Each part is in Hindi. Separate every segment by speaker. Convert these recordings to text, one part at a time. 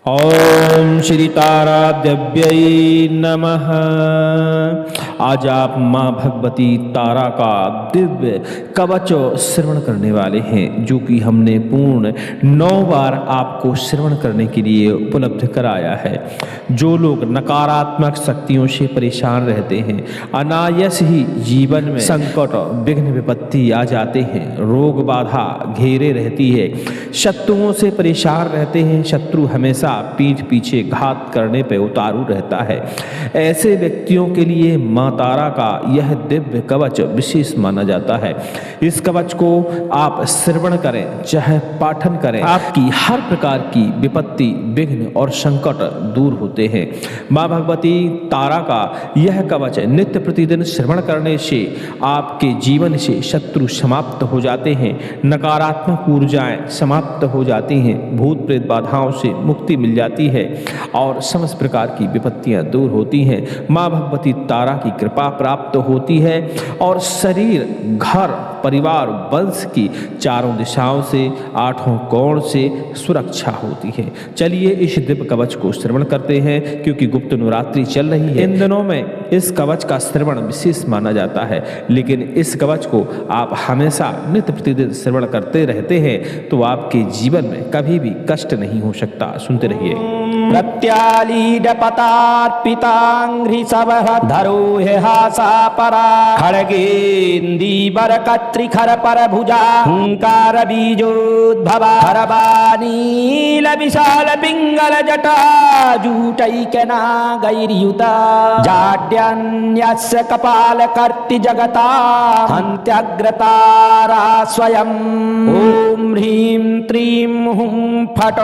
Speaker 1: ओम श्री तारादेव्यै नमः। आज आप माँ भगवती तारा का दिव्य कवच श्रवण करने वाले हैं, जो कि हमने पूर्ण 9 बार आपको श्रवण करने के लिए उपलब्ध कराया है। जो लोग नकारात्मक शक्तियों से परेशान रहते हैं, अनायास ही जीवन में संकट विघ्न विपत्ति आ जाते हैं, रोग बाधा घेरे रहती है, शत्रुओं से परेशान रहते हैं, शत्रु हमेशा पीठ पीछे घात करने पर उतारू रहता है, ऐसे व्यक्तियों के लिए माँ तारा का यह दिव्य कवच विशेष माना जाता है। इस कवच को आप श्रवण करें चाहे पाठन करें, आपकी हर प्रकार की विपत्ति विघ्न और संकट दूर होते हैं। माँ भगवती तारा का यह कवच नित्य प्रतिदिन श्रवण करने से आपके जीवन से शत्रु समाप्त हो जाते हैं, नकारात्मक ऊर्जाएं समाप्त हो जाती हैं, भूत प्रेत बाधाओं से मुक्ति मिल जाती है और समस्त प्रकार की विपत्तियां दूर होती हैं। माँ भगवती तारा की कृपा प्राप्त होती है और शरीर, घर, परिवार, वंश की चारों दिशाओं से, 8 कोण से सुरक्षा होती है। चलिए इस दिव्य कवच को श्रवण करते हैं, क्योंकि गुप्त नवरात्रि चल रही है। इन दिनों में इस कवच का श्रवण विशेष माना जाता है, लेकिन इस कवच को आप हमेशा नित्य प्रतिदिन श्रवण करते रहते हैं तो आपके जीवन में कभी भी कष्ट नहीं हो सकता। सुनते रहिए।
Speaker 2: प्रत्यालीडपतार्पितांघ्रि सवहधरो हासा परा खड्गेन्दीवर कत्रिखर पर भुजा हुंकार बीजोद्भवा खरबानील विशाल पिंगल जटा जूटैकना गैर्युता जाड्यन्यस्य कपाल कर्ति जगता हन्त्यग्रतारा स्वयं ओम ह्रीं त्रीं हुं फट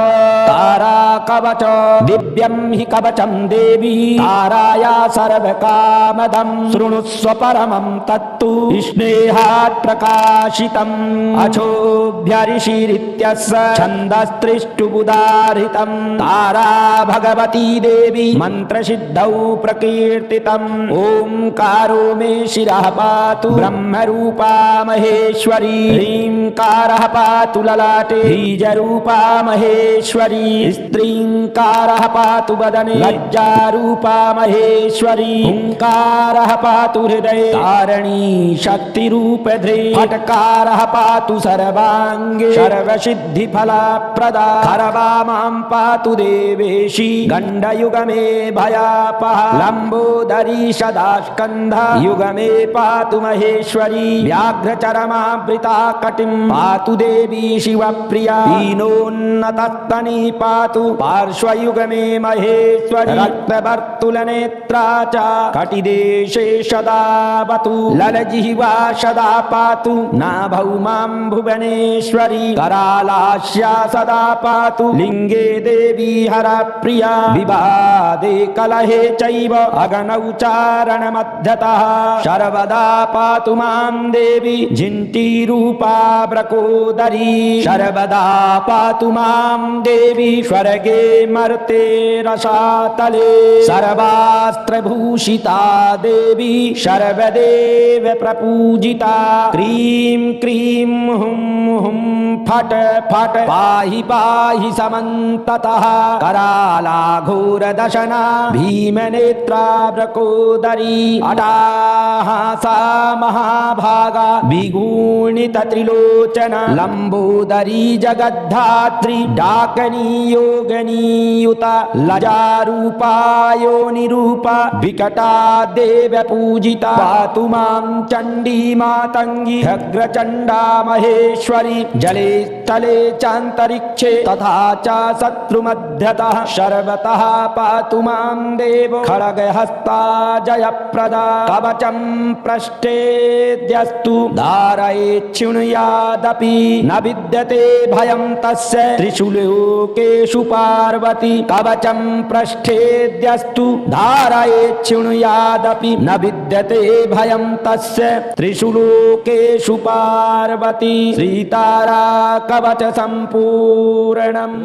Speaker 2: तारा कवच दिव्यं हि कवचं देवी ताराया सर्वकामदं शृणुस्व परमं तत्तु स्नेहात् प्रकाशितम् अक्षोभ्यऋषिरित्यस्य छन्दस्त्रिष्टुबुधारितं तारा भगवती देवी मन्त्रसिद्धौ प्रकीर्तितम् ओंकारो मे शिरः पातु ब्रह्मरूपा महेश्वरी ह्रींकारः पातु ललाटे बीजरूपा महेश्वरी स्त्रींकारः पातु वदने लज्जारूपा महेश्वरी हुंकारः पातु हृदये तारणी शक्तिरूपधृ फट्कारः पातु सर्वांगे सर्वसिद्धिफलप्रदा खरवा मां पातु देवेशी गण्डयुगमे भयापहा लम्बोदरी सदा स्कन्धा युगमे पातु महेश्वरी व्याघ्रचरमावृता कटिं पातु देवी शिवप्रिया पीनोन्नतस्तनी पातु पार्श्वयुगमे महेश्वरी रक्तवर्तुलनेत्रा च कटिदेशे सदावतु ललजिह्वा सदा पातु नाभौ मां भुवनेश्वरी करालास्या सदा पातु लिङ्गे देवी हरप्रिया विवादे कलहे चैव अगनौ चारणमध्यतः सर्वदा पातु मां देवी झिन्टीरूपा ब्रकोदरी सर्वदा पातु मां देवी स्वर्गे मर्ते रसातले सर्वास्त्रभूषिता देवी सर्वदेव प्रपूजिता क्रीं क्रीं हुं हुं फट फट पाहि पाहि समन्ततः कराला घोरदशना भीमनेत्रा ब्रकोदरी अटाहासा महाभागा विगूणितत्रिलोचना लम्बोदरी जगद्धात्री डाकनी योगनीयुता लजारूपा योनिरूपा विकटा देव पूजिता पातु मां चण्डी मातङ्गी भग्रचण्डा महेश्वरी जले स्थले चान्तरिक्षे तथा च शत्रुमध्यतः सर्वतः पातु मां देवो खड्गहस्ता जयप्रदा कवचं पृष्ठेऽद्यस्तु धारयेत् शृणुयादपि न विद्यते भयं तस्य त्रिषु लोकेषु पार्वती कवचं पृष्ठेऽद्यस्तु धारयेत् शृणुयादपि न विद्यते भयं तस्य त्रिषु लोकेषु पार्वती श्रीतारा कवच सम्पूर्णम्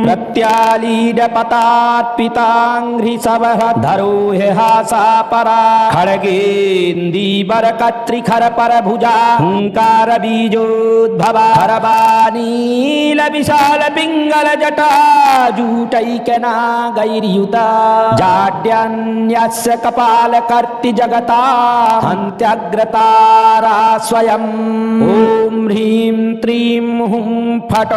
Speaker 2: प्रत्यालीडपतार्पितांघ्रि सवहधरो हासा परा खड्गेन्दीवर कत्रिखर पर भुजा हुंकार बीजोद्भवा करवानील विशाल पिंगल जटा जूटैकनागैर्युता जाड्यान्यस्य कपाल कर्ति जगता हन्त्यग्रतारा स्वयं ॐ ह्रीं त्रीं हुं फट्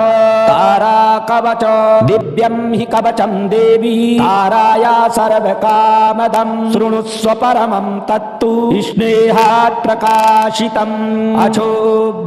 Speaker 2: तारा कवच दिव्यं हि कवचं देवी ताराया सर्वकामदं शृणुस्व परमं तत्तु स्नेहात् प्रकाशितम्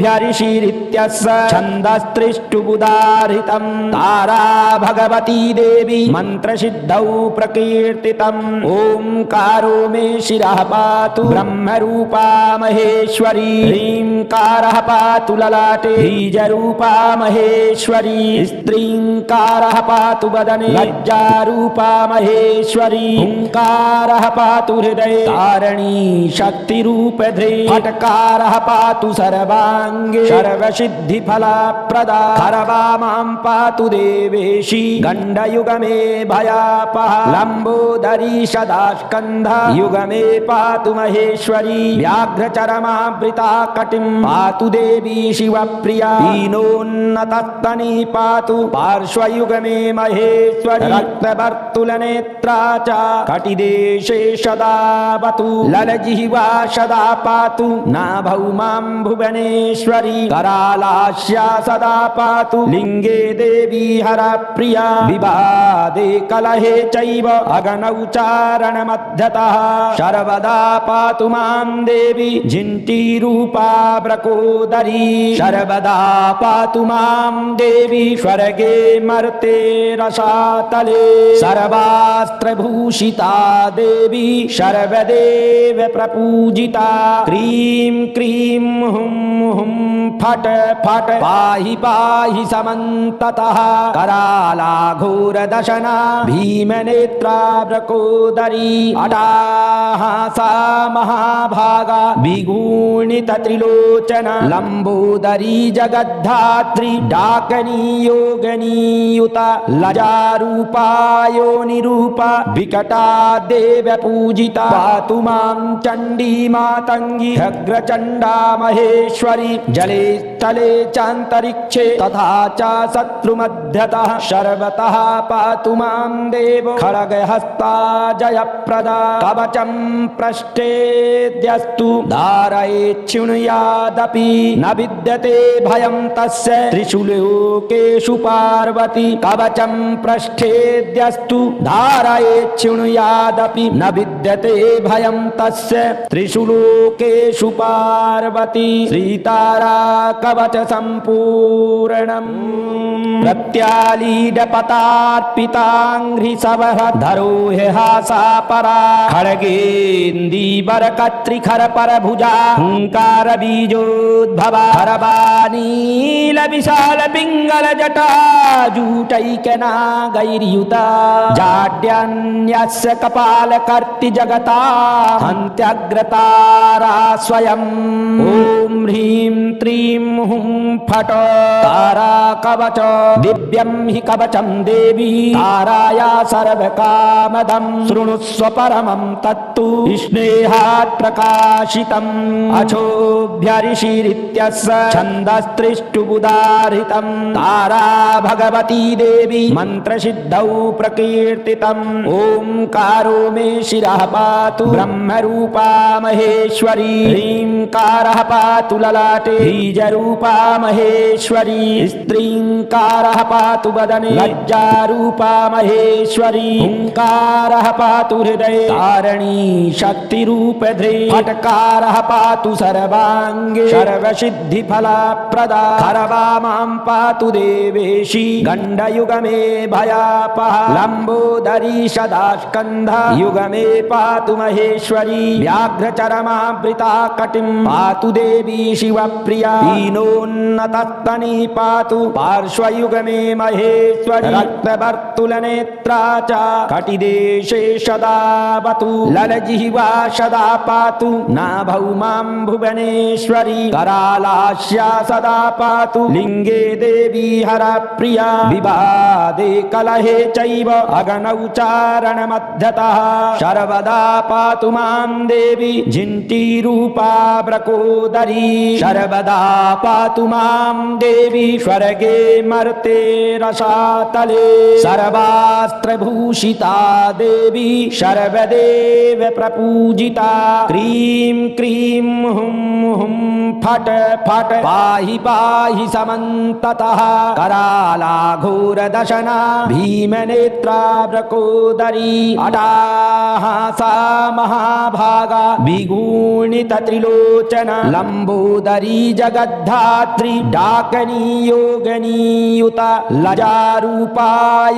Speaker 2: अचोभ्यऋषिरित्यस्य छन्दस्त्रिष्टुबुदारितं तारा भगवती देवी मन्त्रसिद्धौ प्रकीर्तितम् ओंकारो मे शिरः पातु ब्रह्मरूपा महेश्वरी ह्रींकारः पातु ललाटे बीजरूपा महेश्वरी स्त्रींकारः पातु वदने लज्जारूपा महेश्वरी हुंकारः पातु हृदये तारणी शक्तिरूपधे फट्कारः पातु सर्वांगे सर्वसिद्धिफलप्रदा खरवामां पातु देवेशी गण्डयुगमे भयापहा लम्बोदरी सदा स्कन्धा युगमे पातु महेश्वरी व्याघ्रचरमावृता कटिं पातु देवी शिवप्रिया पीनोन्नतस्तनी पातु पार्श्वयुगमे महेश्वरी रक्तवर्तुलनेत्रा च कटिदेशे सदावतु ललजिह्वा सदा पातु नाभौ मां भुवनेश्वरी करालास्या सदा पातु लिङ्गे देवी हरप्रिया विवादे कलहे चैव अगनौचारणमध्यतः सर्वदा पातु मां देवी झिन्टीरूपा ब्रकोदरी सर्वदा पातु मां देवी स्वर्गे मर्ते रसातले सर्वास्त्रभूषिता देवी सर्वदेव प्रपूजिता क्रीं क्रीं हुं हुं फट् फट् पाहि पाहि समन्ततः कराला घोरदशना भीमनेत्रा ब्रकोदरी अटाहासा महाभागा विगूणितत्रिलोचना लम्बोदरी जगद्धात्री डाकनी योगनीयुता लजारूपा योनिरूपा विकटा देवपूजिता पातु मां चण्डी मातङ्गी ह्यग्रचण्डा महेश्वरी जले स्थले चान्तरिक्षे तथा च शत्रुमध्यतः सर्वतः पातु मां देव खड्गहस्ता जयप्रदा कवचं पृष्ठेऽद्यस्तु धारयेच्छृणुयादपि न विद्यते भयं तस्य त्रिषुलोकेषु पार्वती कवचं पृष्ठेऽद्यस्तु धारयेच्छृणुयादपि न विद्यते भयं तस्य त्रिषुलोकेषु पार्वती श्रीतारा कवच सम्पूर्णम् प्रत्यालीडपतार्पिताङ्घ्रिसवहधरो हासा परा खड्गेन्दीवरकत्रिखर परभुजा हुंकार बीजोद्भवा खरवानील विशाल पिंगल जटा जूटैकनागैर्युता जाड्यान्यस्य कपाल कर्ति जगता हन्त्यग्रतारा स्वयं ॐ ह्रीं त्रीं हुं फट् तारा कवच दिव्यं हि कवचं देवी ताराया सर्वकामदं शृणुस्व परमं तत्तु स्नेहात् प्रकाशितम् अचोभ्यऋषिरित्यस्य छन्दस्त्रिष्टुबुदारितं तारा भगवती देवी मन्त्रसिद्धौ प्रकीर्तितम् ओंकारो मे शिरः पातु ब्रह्मरूपा महेश्वरी ह्रींकारः पातु ललाटे बीजरूपा महेश्वरी स्त्रींकारः पातु वदने लज्जारूपा महेश्वरी हुंकारः पातु हृदये तारणी शक्तिरूपधे फट्कारः पातु सर्वांगे सर्वसिद्धिफलप्रदा खरवामां पातु देवेशी गण्डयुगमे भयापहा लम्बोदरी सदा स्कन्धा युगमे पातु महेश्वरी व्याघ्रचरमावृता कटिं पातु देवी शिवप्रिया पीनोन्नतस्तनी पातु पार्श्वयुगमे महेश्वरी रक्तवर्तुलनेत्रा च कटिदेशे सदावतु ललजिह्वा सदा पातु नाभौ मां भुवनेश्वरी करालास्या सदा पातु लिङ्गे देवी हरप्रिया विवादे कलहे चैव अगनौचारणमध्यतः सर्वदा पातु मां देवी झिन्टीरूपा ब्रकोदरी सर्वदा पातु मां देवी स्वर्गे मर्ते रसातले सर्वास्त्रभूषिता देवी सर्वदेव प्रपूजिता क्रीं क्रीं हुं हुं फट फट पाहि पाहि समन्ततः कराला घोरदशना भीमनेत्रा ब्रकोदरी अटाहासा महाभागा विगुणितत्रिलोचना लम्बोदरी जगद्धात्री डाकनी योगनीयुता लजारूपा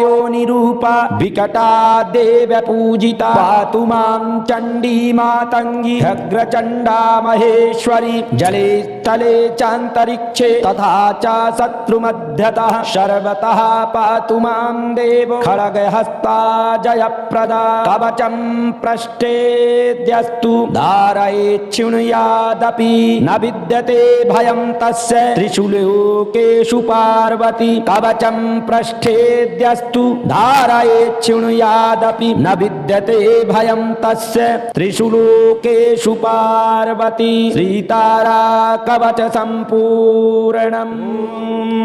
Speaker 2: योनिरूपा विकटा देवपूजिता पातु मां चण्डी मातङ्गी अग्रचण्डा महेश्वरी जले स्थले चान्तरिक्षे तथा च शत्रुमध्यतः सर्वतः पातु मां देवो खड्गहस्ता जयप्रदा कवचं पृष्ठेऽद्यस्तु धारयेच्छृणुयादपि न विद्यते भयं तस्य त्रिषु लोकेषु पार्वती कवचं पृष्ठेऽद्यस्तु धारयेच्छृणुयादपि न विद्यते भयं तस्य त्रिषु लोकेषु पार्वती श्रीतारा कवच सम्पूर्णम्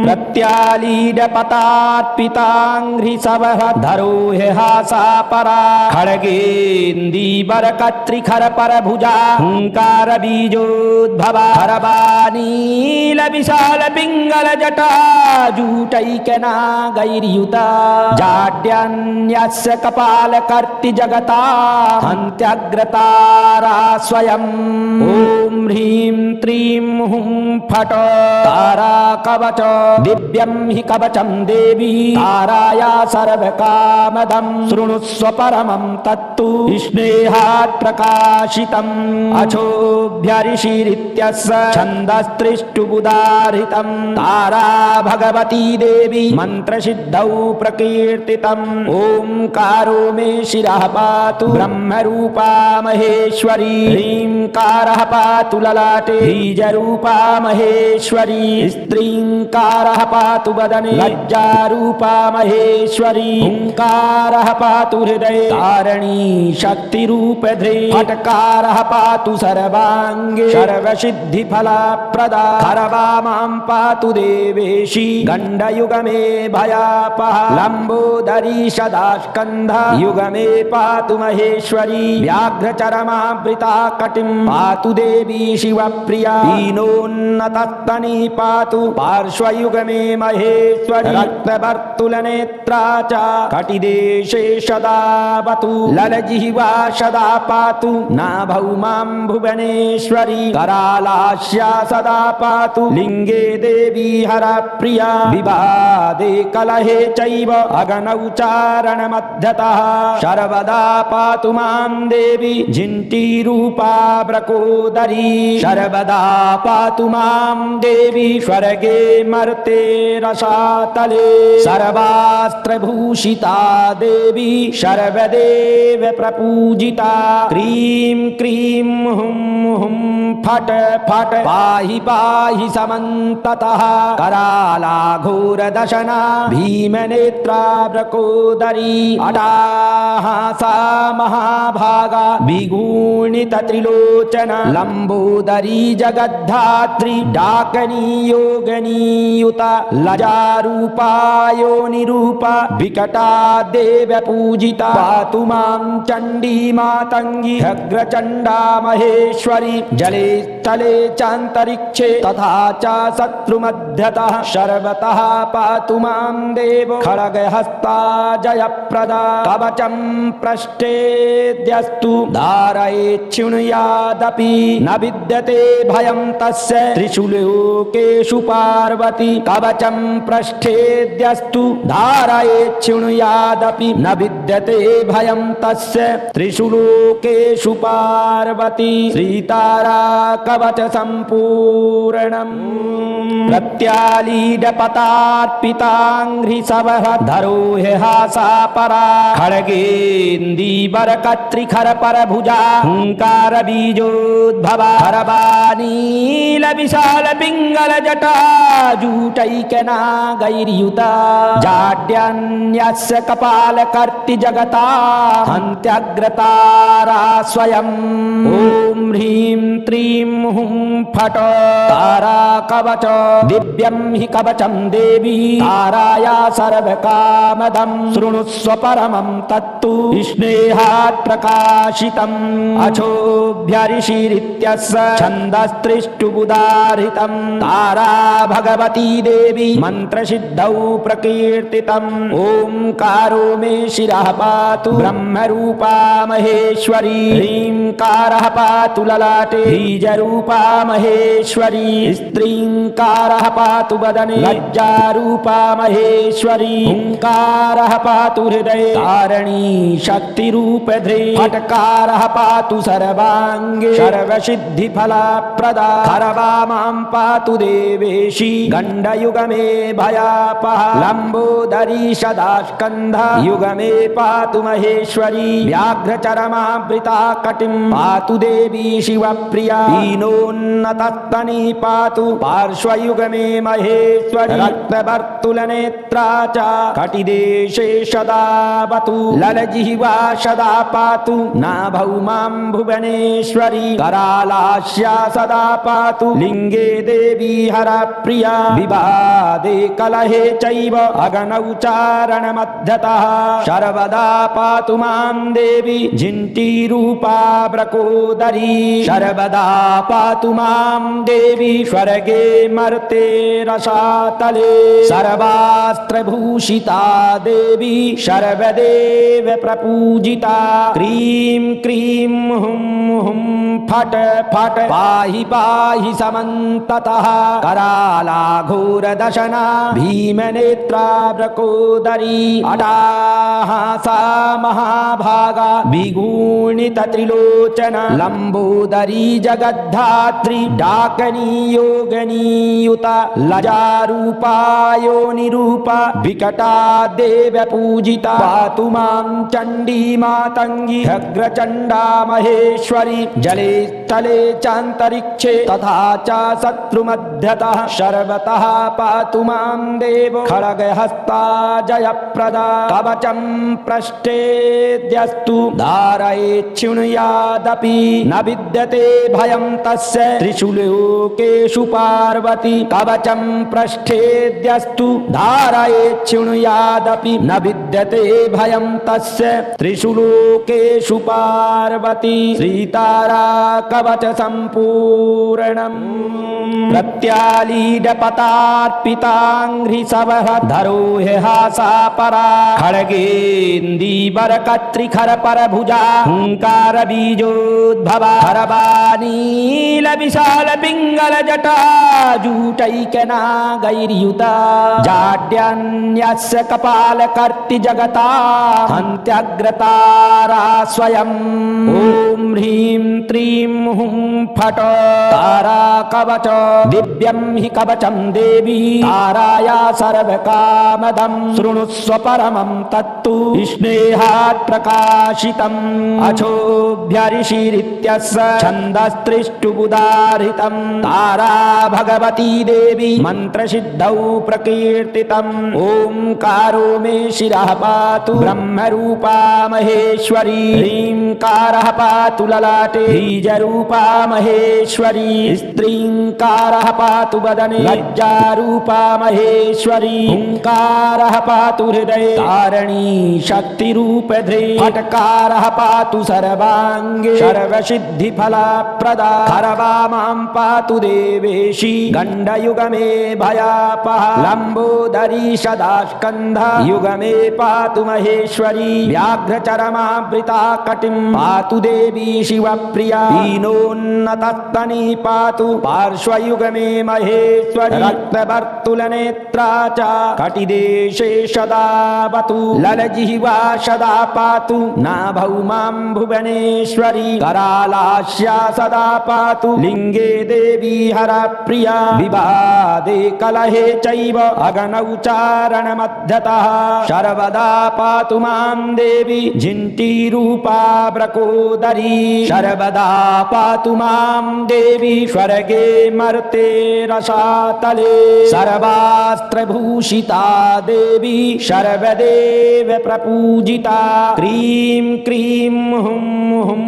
Speaker 2: प्रत्यालीडपतार्पिताङ्घ्रिसवः धरोह्यहासा परा खड्गेन्दीवरकत्रिखरपरभुजा हुङ्कार बीजोद्भवा हरवानीलविशालपिङ्गलजटा जूटैकनागैर्युता जाड्यान्यस्य कपालकर्ति जगता हन्त्यग्रतारा स्वयम् ॐ ह्रीं त्रीं हुं फट तारा कवच दिव्यं हि कवचं देवी ताराया सर्वकामदं शृणुस्व परमं तत्तु स्नेहात् प्रकाशितम् अचोभ्यऋषिरित्यस्य छन्दस्त्रिष्टुबुदारितं तारा भगवती देवी मन्त्रसिद्धौ प्रकीर्तितम् ओंकारो मे शिरः पातु ब्रह्मरूपा महेश्वरी ह्रींकारः पातु ललाटे बीजरूपा महेश्वरी स्त्रींकारः पातु वदने लज्जारूपा महेश्वरी हुंकारः पातु हृदये तारणी शक्तिरूपधे फट्कारः पातु सर्वाङ्गे सर्वसिद्धिफलप्रदा खरवा मां पातु देवेशी गण्डयुगमे भयापः लम्बोदरी सदा स्कन्धा युगमे पातु महेश्वरी व्याघ्रचरमावृता कटिं पातु देवी शिवप्रिया दीनोन्नतस्तनी पातु पार्श्वयुगमे महेश्वरी रक्तवर्तुलनेत्रा च कटिदेशे सदावतु ललजिह्वा सदा पातु नाभौ मां भुवनेश्वरी करालास्या सदा पातु लिङ्गे देवी हरप्रिया विवादे कलहे चैव अगनौ चारणमध्यतः सर्वदा पातु मां देवी झिण्टीरूपा ब्रकोदरी सर्वदा पातु मां देवी स्वर्गे मर्ते रसातले सर्वास्त्रभूषिता देवी सर्वदेव प्रपूजिता क्रीं क्रीं हुं हुं फट फट पाहि पाहि समन्ततः कराला घोरदशना भीमनेत्रा ब्रकोदरी अटाहासा महाभागा विगुणितत्रिलोचना लम्बोदरी जगद्धात्री डाकनी योगनीयुता लजारूपा योनिरूपा विकटा देवपूजिता पातु मां चण्डी मातङ्गी अग्रचण्डा महेश्वरी जले स्थले चान्तरिक्षे तथा च शत्रुमध्यतः सर्वतः पातु मां देवो खड्गहस्ता जयप्रदा कवचं पृष्ठेऽद्यस्तु धारयेच्छृणुयादपि न विद्यते भयं तस्य त्रिषु लोकेषु पार्वती कवचं पृष्ठेऽद्यस्तु धारयेच्छृणुयादपि न विद्यते भयं तस्य त्रिषु लोकेषु पार्वती श्रीतारा कवच सम्पूर्णम् प्रत्यालीडपतार्पिताङ्घ्रिसवः धरोह्यहासा परा खड्गेन्दीवरकत्रिखरपरभुजा हुङ्कार बीजोद्भवा हरवानीलविशालपिङ्गलजटा जूटैकनागैर्युता जाड्यान्यस्य कपालकर्ति जगता हन्त्यग्रतारा स्वयम् ॐ ह्रीं त्रीं हुं फट् तारा कवच दिव्यं हि कवचं देवी ताराया सर्वकामदं शृणुस्व परमं तत्तु स्नेहात् प्रकाशितम् अचोभ्यऋषिरित्यस्य छन्दस्त्रिष्टुबुधारितं तारा भगवती देवी मन्त्रसिद्धौ प्रकीर्तितम् ओंकारो मे शिरः पातु ब्रह्मरूपा महेश्वरी ह्रींकारः पातु ललाटे बीजरूपा महेश्वरी स्त्रींकारः पातु वदने लज्जारूपा महेश्वरी हुंकारः पातु हृदये तारणी शक्तिरूपधृ फट्कारः पातु सर्वांगे सर्वसिद्धिफलप्रदा खरवा मां पातु देवेशी गण्डयुगमे भयापहा लम्बोदरी सदा स्कन्धा युगमे पातु महेश्वरी व्याघ्रचरमावृता कटिं पातु देवी शिवप्रिया पीनोन्नतस्तनी पातु पार्श्वयुगमे महेश्वरी रक्तवर्तुलनेत्रा च कटिदेशे सदावतु ललजिह्वा सदा पातु नाभौ मां भुवनेश्वरी करालास्या सदा पातु लिङ्गे देवी हरप्रिया विवादे कलहे चैव अगनौचारणमध्यतः सर्वदा पातु मां देवी झिन्टीरूपा ब्रकोदरी सर्वदा पातु मां देवी स्वर्गे मर्ते रसातले सर्वास्त्रभूषिता देवी सर्वदेव प्रपूजिता क्रीं क्रीं हुं हुं फट् फट् पाहि पाहि समन्ततः कराला घोरदशना भीमनेत्रा ब्रकोदरी अटाहासा महाभागा विगुणितत्रिलोचना लम्बोदरी जगद्धात्री डाकनी योगनीयुता लजारूपा योनिरूपा विकटा देवपूजिता पातु मां चण्डी मातङ्गी अग्रचण्डा महेश्वरी जले स्थले चान्तरिक्षे तथा च शत्रुमध्यतः सर्वतः पातु मां देवो खड्गहस्ता जयप्रदा कवचं पृष्ठेऽद्यस्तु धारयेत् शृणुयादपि न विद्यते भयं तस्य त्रिषु लोकेषु पार्वती कवचं पृष्ठेऽद्यस्तु धारयेत् शृणुयादपि न विद्यते भयं तस्य त्रिषु लोकेषु पार्वती श्रीतारा कवच सम्पूर्णम् प्रत्यालीडपतार्पिताङ्घ्रिसवः धरोह्यहासा परा खड्गेन्दीवरकत्रिखरपरभुजा हुंकार बीजोद्भवा खरवानील विशाल पिंगल जटा जूटैकनागैर्युता जाड्यान्यस्य कपालकर्ति जगता हन्त्यग्रतारा स्वयं ॐ ह्रीं त्रीं हुं फट् तारा कवच दिव्यं हि कवचं देवी ताराया सर्वकामदं शृणुस्व परमं तत्तु स्नेहात् प्रकाशितम् अचोभ्यऋषिरित्यस्य छन्दस्त्रिष्टुबुधारितं तारा भगवती देवी मन्त्रसिद्धौ प्रकीर्तितम् ओंकारो मे शिरः पातु ब्रह्मरूपा महेश्वरी ह्रींकारः पातु ललाटे बीजरूपा महेश्वरी स्त्रींकारः पातु वदने लज्जारूपा महेश्वरी हुंकारः पातु हृदये तारणी शक्तिरूपधृ फट्कारः पातु सर्वांगे सर्वसिद्धिफलप्रदा खरवा मां पातु देवेशी गण्डयुगमे भयापहा लम्बोदरी सदा स्कन्धा युगमे पातु महेश्वरी व्याघ्रचरमावृता कटिं पातु देवी शिवप्रिया पीनोन्नतस्तनी पातु पार्श्वयुगमे महेश्वरी रक्तवर्तुलनेत्रा च कटिदेशे सदावतु ललजिह्वा सदा पातु नाभौ मां भुवनेश्वरी करालास्या सदा पातु लिङ्गे देवी हरप्रिया विवादे कलहे चैव अगनौचारणमध्यतः सर्वदा पातु मां देवी झिन्टीरूपा ब्रकोदरी सर्वदा पातु मां देवी स्वर्गे मर्ते रसातले सर्वास्त्रभूषिता देवी सर्वदेव प्रपूजिता क्रीं क्रीं हुं हुं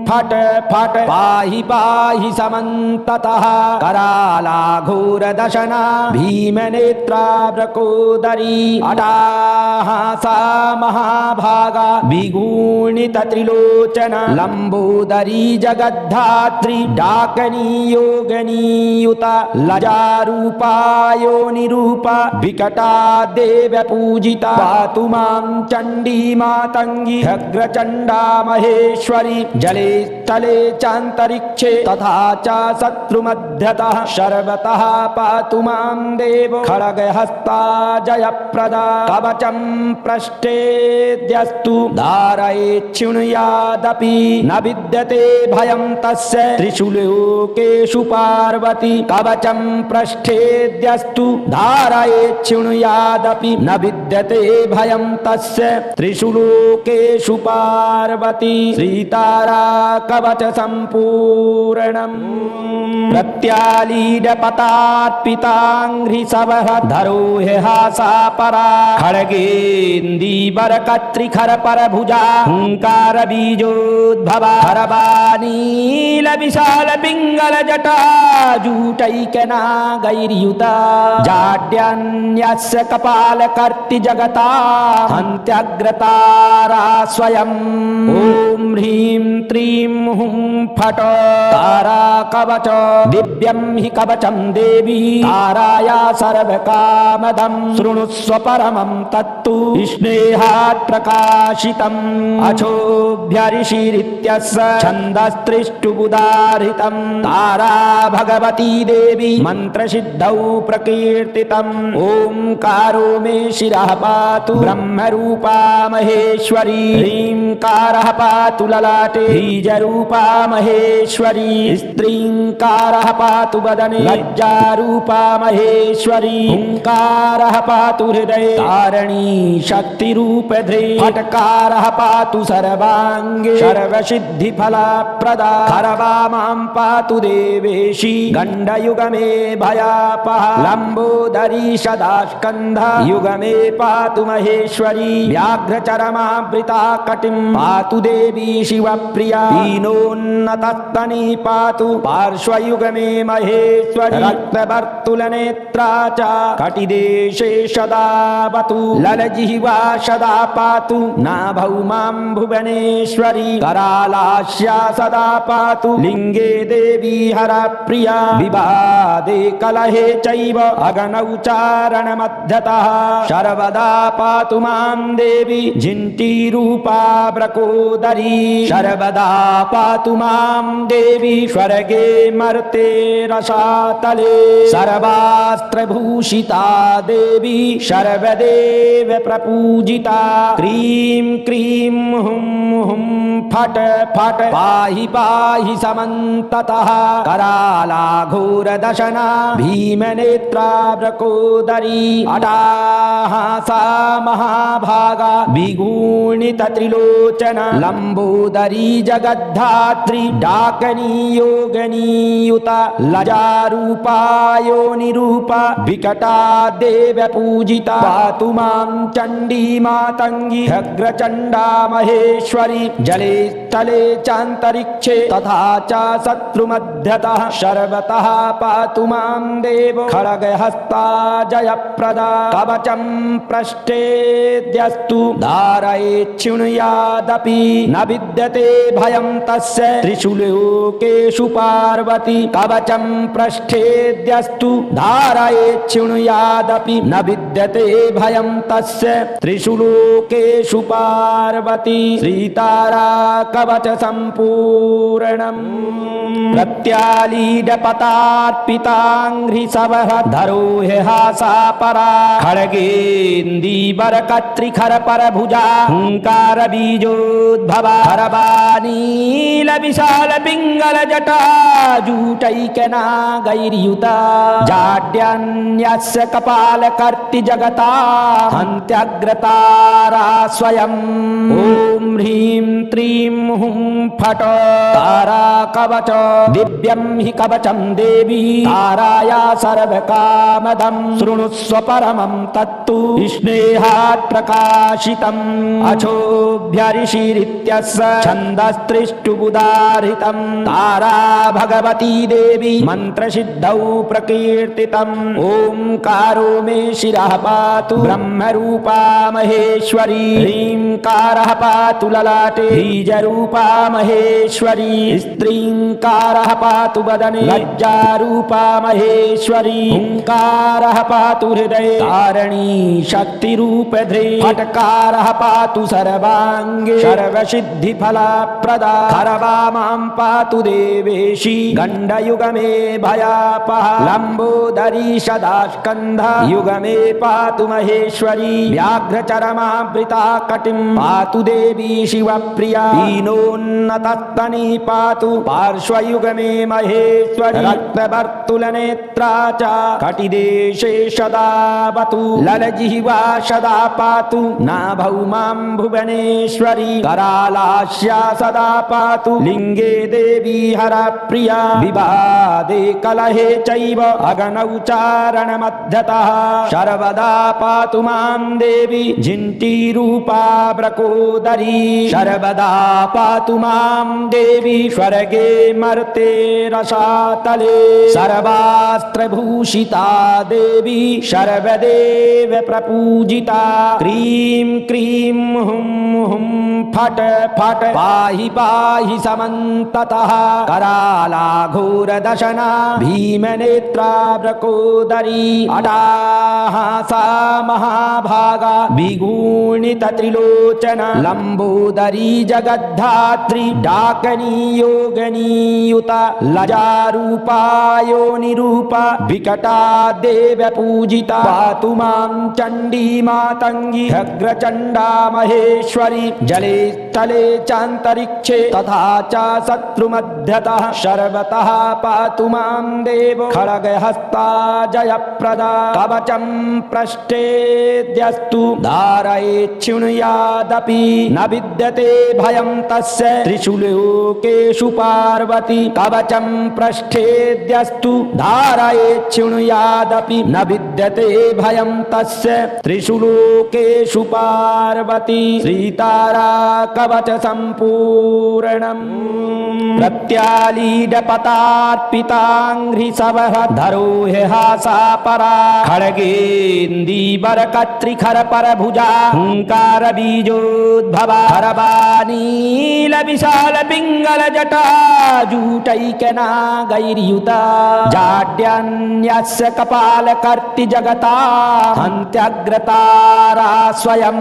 Speaker 2: फट फट पाहि पाहि समन्ततः कराला घोरदशना भीमनेत्रा ब्रकोदरी अटाहासा महाभागा विगूणितत्रिलोचना लम्बोदरी जगद्धात्री डाकनी योगनीयुता लजारूपा योनिरूपा विकटा देवपूजिता पातु मां चण्डी मातङ्गी ह्यग्रचण्डा महेश्वरी जले स्थले चान्तरिक्षे तथा च शत्रुमध्यतः सर्वतः पातु मां देवो खड्गहस्ता जयप्रदा कवचं पृष्ठेऽद्यस्तु धारयेच्छृणुयादपि न विद्यते भयं तस्य त्रिषु लोकेषु पार्वती कवचं पृष्ठेऽद्यस्तु धारयेच्छृणुयादपि न विद्यते भयं तस्य त्रिषु लोकेषु पार्वती श्रीतारा कवच सम्पूर्णम् प्रत्यालीडपतार्पिताङ्घ्रिसवः धरो ह्यहासा परा खड्गेन्दीवरकत्रिखरपरभुजा हुङ्कार बीजोद्भवा हरबानीलविशालपिङ्गलजटा जूटैकनागैर्युता जाड्यान्यस्य कपालकर्ति जगता हन्त्यग्रतारा स्वयम् ॐ ह्रीं त्रीं हुं फट तारा कवच दिव्यं हि कवचं देवी ताराया सर्वकामदं शृणुस्व परमं तत्तु स्नेहात् प्रकाशितम् अचोभ्यऋषिरित्यस्य छन्दस्त्रिष्टुबुदारितं तारा भगवती देवी मन्त्रसिद्धौ प्रकीर्तितम् ओंकारो मे शिरः पातु ब्रह्मरूपा महेश्वरी ह्रींकारः पातु ललाटे बीजरूपा महेश्वरी स्त्रींकारः पातु वदने लज्जारूपा महेश्वरी हुंकारः पातु हृदये तारणी शक्तिरूपधे फट्कारः पातु सर्वाङ्गे सर्वसिद्धिफलप्रदा खरवा मां पातु देवेशी गण्डयुगमे भयापः लम्बोदरी सदा स्कन्धा युगमे पातु महेश्वरी व्याघ्रचरमावृता कटिं पातु देवी शिवप्रिया दीनोन्नतस्तनी पातु पार्श्वयुगमे महेश्वरी रक्तवर्तुलनेत्रा च कटिदेशे सदावतु ललजिह्वा सदा पातु नाभौ मां भुवनेश्वरी करालास्या सदा पातु लिङ्गे देवी हरप्रिया विवादे कलहे चैव अगनौ चारणमध्यतः सर्वदा पातु मां देवी झिन्टीरूपा ब्रकोदरी सर्वदा पातु मां देवी स्वर्गे मर्ते रसातले सर्वास्त्रभूषिता देवी सर्वदेव प्रपूजिता क्रीं क्रीं हुं हुं फट फट पाहि पाहि समन्ततः कराला घोरदशना भीमनेत्रा ब्रकोदरी अटाहासा महाभागा विगूणितत्रिलोचना लम्बोदरी जगद्धात्री डाकनी योगनीयुता लजारूपा योनिरूपा विकटा देवपूजिता पातु मां चण्डी मातङ्गी ह्यग्रचण्डा महेश्वरी जले स्थले चान्तरिक्षे तथा च शत्रुमध्यतः सर्वतः पातु मां देवो खड्गहस्ता जयप्रदा कवचं पृष्ठेऽद्यस्तु धारयेच्छृणुयादपि न विद्यते भयं तस्य त्रिषु लोकेषु पार्वती कवचं पृष्ठेऽद्यस्तु धारयेच्छृणुयादपि न विद्यते भयं तस्य त्रिषु लोकेषु पार्वती श्रीतारा कवच सम्पूर्णम् प्रत्यालीडपतार्पिताङ्घ्रिसवः धरो ह्यहासा परा खड्गेन्दीवरकत्रिखरपरभुजा हुङ्कार बीजोद्भवा हरबानीलविशालपिङ्गलजटा जूटैकनागैर्युता जाड्यान्यस्य कपालकर्ति जगता हन्त्यग्रतारा स्वयम् ॐ ह्रीं त्रीं क्रीं हुं फट् तारा कवच दिव्यं हि कवचं देवी ताराया सर्वकामदं शृणुस्व परमं तत्तु स्नेहात् प्रकाशितम् अचोभ्यऋषिरित्यस्य छन्दस्त्रिष्टुबुदारितं तारा भगवती देवी मन्त्रसिद्धौ प्रकीर्तितम् ओंकारो मे शिरः पातु ब्रह्मरूपा महेश्वरी ह्रींकारः पातु ललाटे बीजरूपा महेश्वरी स्त्रींकारः पातु वदने लज्जारूपा महेश्वरी हुंकारः पातु हृदये तारणी शक्तिरूपधृ फट्कारः पातु सर्वांगे सर्वसिद्धिफलप्रदा खरवा मां पातु देवेशी गण्डयुगमे भयापहा लम्बोदरी सदा स्कन्धा युगमे पातु महेश्वरी व्याघ्रचरमावृता कटिं पातु देवी शिवप्रिया दीनोन्नतस्तनी पातु पार्श्वयुगमे महेश्वरी रक्तवर्तुलनेत्रा च कटिदेशे सदावतु ललजिह्वा सदा पातु नाभौ मां भुवनेश्वरी करालास्या सदा पातु लिङ्गे देवी हरप्रिया विवादे कलहे चैव अगनौचारणमध्यतः सर्वदा पातु मां देवी झिन्टीरूपा ब्रकोदरी सर्वदा पातु मां देवी स्वर्गे मर्ते रसातले सर्वास्त्रभूषिता देवी सर्वदेव प्रपूजिता क्रीं क्रीं हुं हुं फट् फट् पाहि पाहि समन्ततः कराला घोरदशना भीमनेत्रा ब्रकोदरी अटाहासा महाभागा विगूणितत्रिलोचना लम्बोदरी जगद्धात्री डाकनी योगनीयुता लजारूपा योनिरूपा विकटा देवपूजिता पातु मां चण्डी मातङ्गी अग्रचण्डा महेश्वरी जले स्थले चान्तरिक्षे तथा च शत्रुमध्यतः सर्वतः पातु मां देव खड्गहस्ता जयप्रदा कवचं पृष्ठेद्यस्तु धारयेच्छृणुयादपि न विद्यते भयं तस्य त्रिषुलोकेषु पार्वती कवचं पृष्ठेद्यस्तु धारयेच्छृणुयादपि न विद्यते भयं तस्य त्रिषुलोकेषु पार्वती श्रीतारा कवच सम्पूर्णम् प्रत्यालीडपतार्पिताङ्घ्रिसवः धरोह्यहासा परा खड्गेन्दीवरकत्रिखर परभुजा हुंकार बीजोद्भवा खरवानील विशाल पिंगल जटा जूटैकनागैर्युता जाड्यान्यस्य कपाल कर्ति जगता हन्त्यग्रतारा स्वयं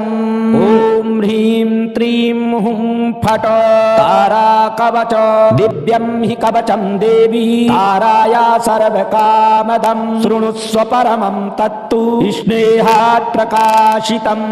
Speaker 2: ओम ह्रीं त्रीं हुं फट् तारा कवच दिव्यं हि कवचं देवी ताराया सर्वकामदं शृणुस्व परमं तत्तु स्नेहात् प्रकाशितम्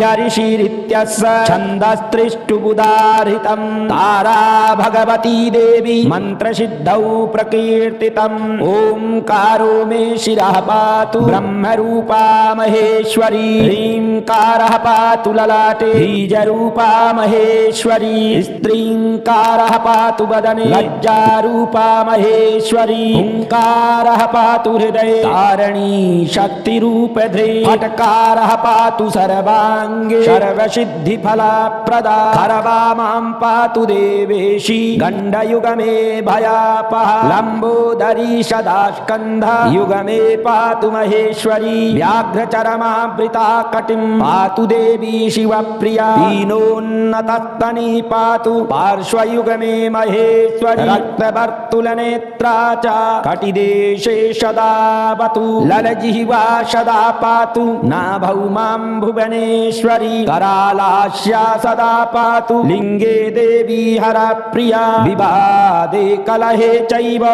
Speaker 2: अचोभ्यऋषिरित्यस्य छन्दस्त्रिष्टुबुदारितं तारा भगवती देवी मन्त्रसिद्धौ प्रकीर्तितम् ओंकारो मे शिरः पातु ब्रह्मरूपा महेश्वरी ह्रींकारः पातु ललाटे बीजरूपा महेश्वरी स्त्रींकारः पातु वदने लज्जारूपा महेश्वरी हुंकारः पातु हृदये तारणी शक्तिरूपधृ फट्कारः पातु सर्वांगे सर्वसिद्धिफलप्रदा खरवा मां पातु देवेशी गण्डयुगमे भयापहा लम्बोदरी सदा स्कन्धा युगमे पातु महेश्वरी व्याघ्रचरमावृता कटिं पातु देवी शिवप्रिया दीनोन्नतस्तनी पातु पार्श्वयुगमे महेश्वरी रक्तवर्तुलनेत्रा च कटिदेशे सदावतु ललजिह्वा सदा पातु नाभौ मां भुवनेश्वरी करालास्या सदा पातु लिङ्गे देवी हरप्रिया विवादे कलहे चैव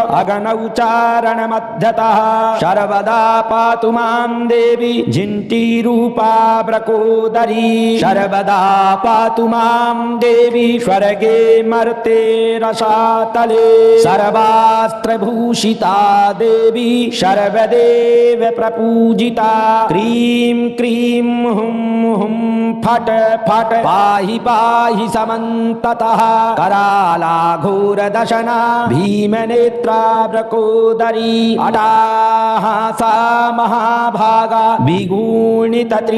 Speaker 2: अगनौचारणमध्यतः सर्वदा पातु मां देवी झिन्टीरूपा ब्रकोदरी सर्वदा पातु मां देवी स्वर्गे मर्ते रसातले सर्वास्त्रभूषिता देवी सर्वदेव प्रपूजिता क्रीं क्रीं हुं हुं फट फट पाहि पाहि समन्ततः कराला घोरदशना भीमनेत्रा ब्रकोदरी अटाहासा महाभागा विगूणितत्रिलोचना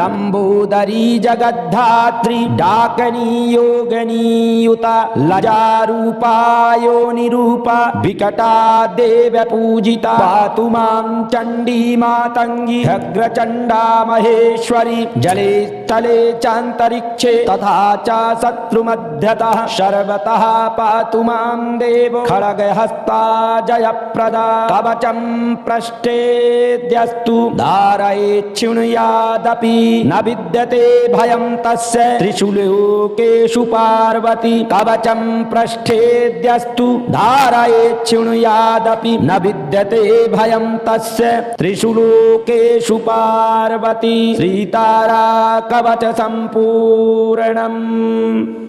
Speaker 2: लम्बोदरी जगद्धात्री डाकनी योगनीयुता लजारूपा योनिरूपा विकटा देवपूजिता पातु मां चण्डी मातङ्गी ह्यग्रचण्डा महेश्वरी जले स्थले चान्तरिक्षे तथा च शत्रुमध्यतः सर्वतः पातु मां देवो खड्गहस्ता जयप्रदा कवचं पृष्ठेऽद्यस्तु धारयेच्छृणुयादपि न विद्यते भयं तस्य त्रिषु लोकेषु पार्वती कवचं पृष्ठेऽद्यस्तु धारयेच्छृणुयादपि न विद्यते भयं तस्य त्रिषु लोकेषु पार्वती श्रीतारा कवच सम्पूर्णम्।